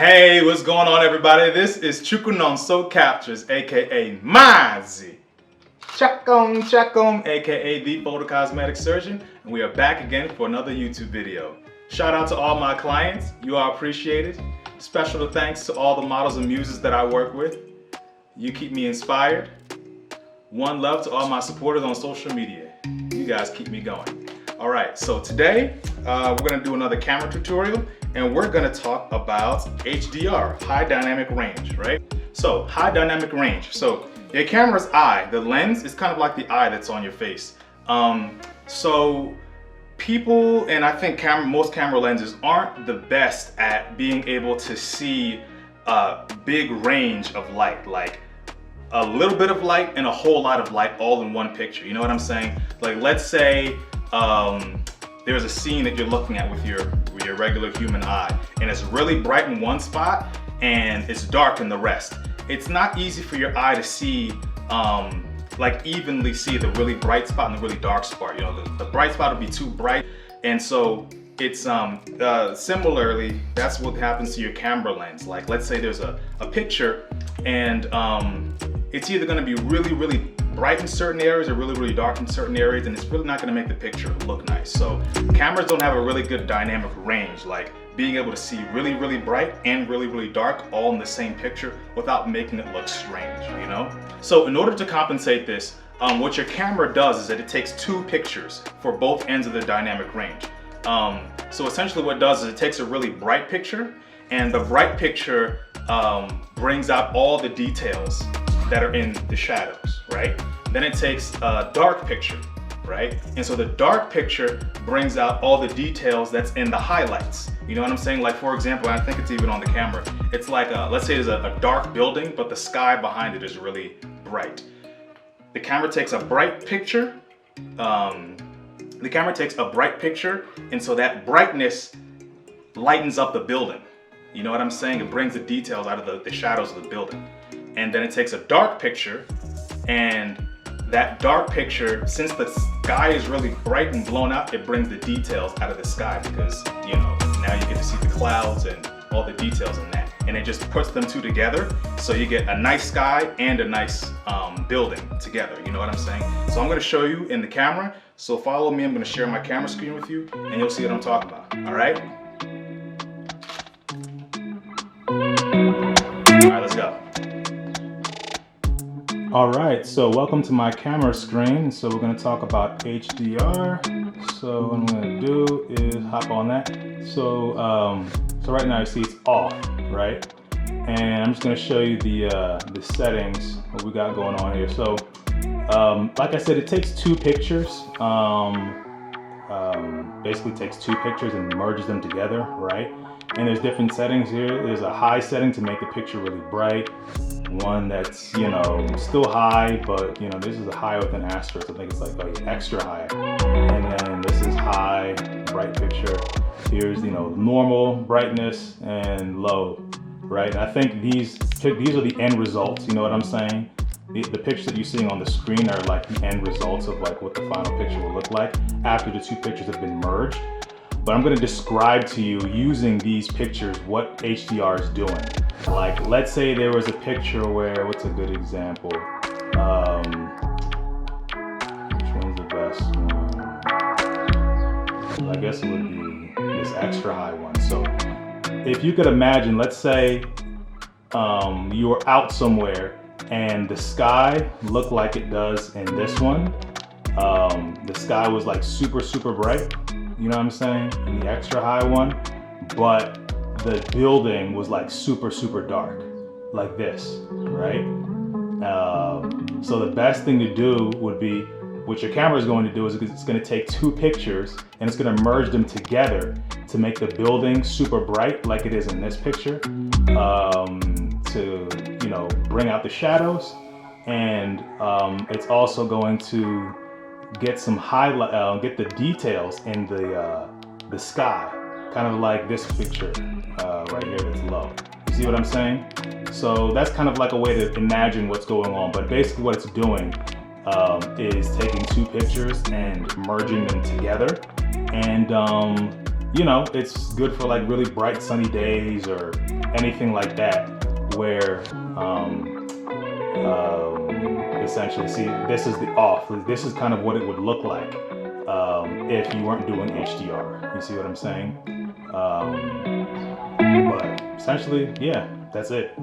Hey, what's going on, everybody? This is Chukunon So Captures, aka Mazi. Chacon, aka the Photo Cosmetic Surgeon, and we are back again for another YouTube video. Shout out to all my clients, you are appreciated. Special thanks to all the models and muses that I work with. You keep me inspired. One love to all my supporters on social media. You guys keep me going. All right, so today we're gonna do another camera tutorial, and we're gonna talk about HDR, high dynamic range, right? So high dynamic range. So your camera's eye, the lens is kind of like the eye that's on your face. So people, and I think most camera lenses aren't the best at being able to see a big range of light, like a little bit of light and a whole lot of light all in one picture. You know what I'm saying? Like, let's say there's a scene that you're looking at with your regular human eye, and it's really bright in one spot and it's dark in the rest. It's not easy for your eye to see, like evenly see the really bright spot and the really dark spot. You know, the bright spot will be too bright, and so it's similarly, that's what happens to your camera lens. Like, let's say there's a picture, and it's either going to be really bright in certain areas or really dark in certain areas, and it's really not going to make the picture look nice. So cameras don't have a really good dynamic range, like being able to see really bright and really dark all in the same picture without making it look strange, you know? So in order to compensate this, what your camera does is that it takes two pictures for both ends of the dynamic range. So essentially what it does is it takes a really bright picture, and the bright picture brings out all the details that are in the shadows, right? Then it takes a dark picture, right? And so the dark picture brings out all the details that's in the highlights. You know what I'm saying? Like, for example, I think it's even on the camera. It's like, let's say there's a dark building, but the sky behind it is really bright. The camera takes a bright picture. And so that brightness lightens up the building. You know what I'm saying? It brings the details out of the shadows of the building. And then it takes a dark picture, and that dark picture, since the sky is really bright and blown out, it brings the details out of the sky, because, you know, now you get to see the clouds and all the details in that. And it just puts them two together, so you get a nice sky and a nice building together. You know what I'm saying? So I'm gonna show you in the camera, so follow me. I'm gonna share my camera screen with you, and you'll see what I'm talking about, all right? All right, let's go. All right, so welcome to my camera screen. So we're going to talk about HDR. So what I'm going to do is hop on that. So so right now you see it's off, right? And I'm just going to show you the settings, what we got going on here. So like I said, it takes two pictures. Basically takes two pictures and merges them together, right? And there's different settings here. There's a high setting to make the picture really bright. One that's, you know, still high, but, you know, this is a high with an asterisk. I think it's like extra high. And then this is high, bright picture. Here's, you know, normal brightness and low, right? And I think these are the end results. You know what I'm saying? The pictures that you're seeing on the screen are like the end results of like what the final picture will look like after the two pictures have been merged. But I'm going to describe to you, using these pictures, what HDR is doing. Like, let's say there was a picture where, what's a good example? Which one's the best one? I guess it would be this extra high one. So if you could imagine, let's say you were out somewhere and the sky looked like it does in this one. The sky was like super bright. You know what I'm saying? In the extra high one, but the building was like super dark, like this, right? So the best thing to do would be, what your camera is going to do is it's going to take two pictures and it's going to merge them together to make the building super bright, like it is in this picture, to, you know, bring out the shadows, and it's also going to get some highlight, get the details in the sky, kind of like this picture right here that's low. You see what I'm saying? So that's kind of like a way to imagine what's going on. But basically what it's doing is taking two pictures and merging them together, and you know, it's good for like really bright sunny days or anything like that, where essentially, see, this is the off. This is kind of what it would look like if you weren't doing HDR. You see what I'm saying? But essentially, yeah, that's it.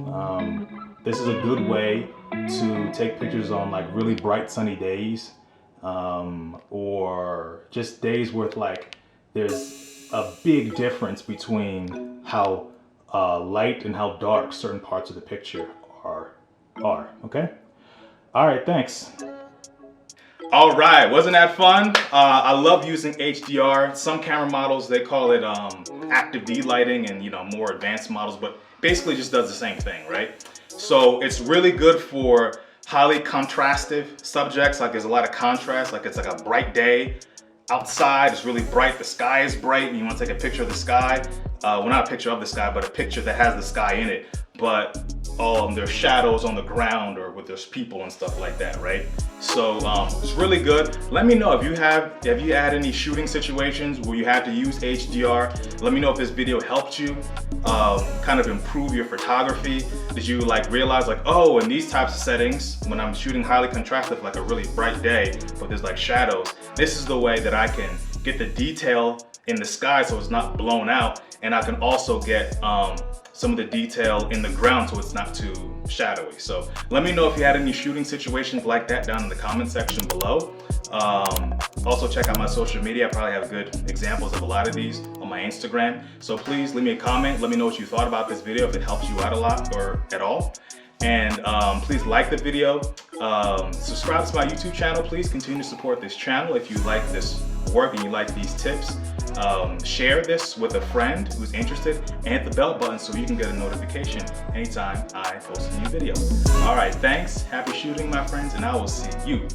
This is a good way to take pictures on like really bright sunny days, or just days with like there's a big difference between how light and how dark certain parts of the picture are. Okay? All right, thanks. All right, wasn't that fun? I love using HDR. Some camera models, they call it active D-lighting, and you know, more advanced models, but basically just does the same thing, right? So it's really good for highly contrastive subjects, like there's a lot of contrast, like it's like a bright day outside, it's really bright, the sky is bright, and you want to take a picture of the sky. Well, not a picture of the sky, but a picture that has the sky in it, but there's shadows on the ground, or with there's people and stuff like that, right? So it's really good. Let me know if you had any shooting situations where you had to use HDR. Let me know if this video helped you kind of improve your photography. Did you like realize like, oh, in these types of settings, when I'm shooting highly contrastive, like a really bright day, but there's like shadows, this is the way that I can get the detail in the sky so it's not blown out, and I can also get some of the detail in the ground so it's not too shadowy. So let me know if you had any shooting situations like that down in the comment section below. Also check out my social media. I probably have good examples of a lot of these on my Instagram. So please leave me a comment. Let me know what you thought about this video, if it helps you out a lot or at all. And please like the video. Subscribe to my YouTube channel. Please continue to support this channel if you like this work and you like these tips. Share this with a friend who's interested, and hit the bell button so you can get a notification anytime I post a new video. All right, thanks. Happy shooting, my friends, and I will see you